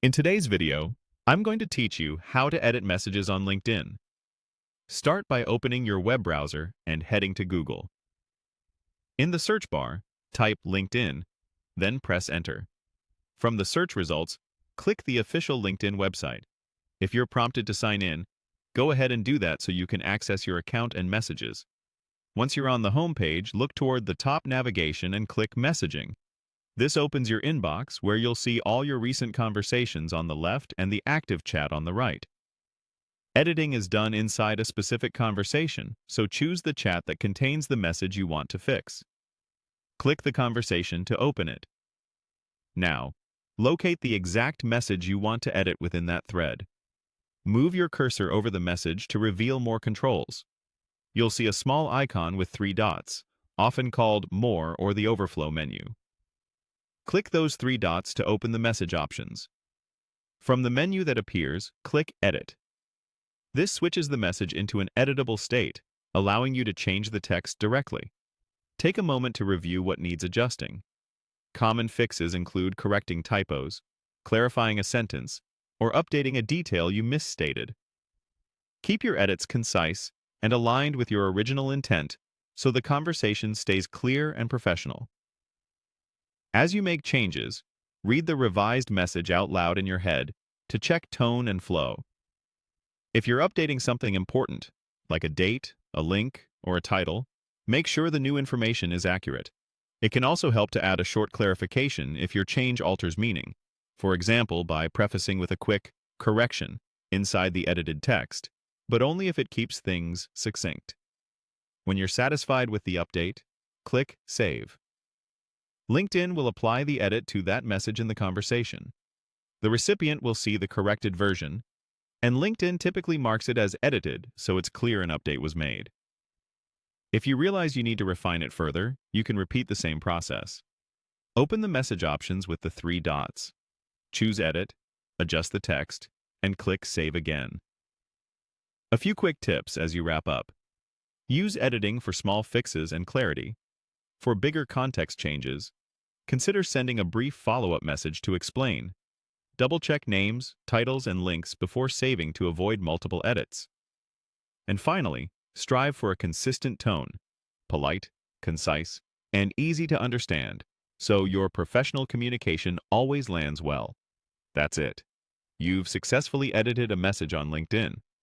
In today's video, I'm going to teach you how to edit messages on LinkedIn. Start by opening your web browser and heading to Google. In the search bar, type LinkedIn, then press Enter. From the search results, click the official LinkedIn website. If you're prompted to sign in, go ahead and do that so you can access your account and messages. Once you're on the home page, look toward the top navigation and click Messaging. This opens your inbox where you'll see all your recent conversations on the left and the active chat on the right. Editing is done inside a specific conversation, so choose the chat that contains the message you want to fix. Click the conversation to open it. Now, locate the exact message you want to edit within that thread. Move your cursor over the message to reveal more controls. You'll see a small icon with 3 dots, often called More or the Overflow menu. Click those 3 dots to open the message options. From the menu that appears, click Edit. This switches the message into an editable state, allowing you to change the text directly. Take a moment to review what needs adjusting. Common fixes include correcting typos, clarifying a sentence, or updating a detail you misstated. Keep your edits concise and aligned with your original intent so the conversation stays clear and professional. As you make changes, read the revised message out loud in your head to check tone and flow. If you're updating something important, like a date, a link, or a title, make sure the new information is accurate. It can also help to add a short clarification if your change alters meaning, for example by prefacing with a quick correction inside the edited text, but only if it keeps things succinct. When you're satisfied with the update, click Save. LinkedIn will apply the edit to that message in the conversation. The recipient will see the corrected version, and LinkedIn typically marks it as edited so it's clear an update was made. If you realize you need to refine it further, you can repeat the same process. Open the message options with the 3 dots. Choose Edit, adjust the text, and click Save again. A few quick tips as you wrap up. Use editing for small fixes and clarity. For bigger context changes, consider sending a brief follow-up message to explain. Double-check names, titles, and links before saving to avoid multiple edits. And finally, strive for a consistent tone, polite, concise, and easy to understand, so your professional communication always lands well. That's it. You've successfully edited a message on LinkedIn.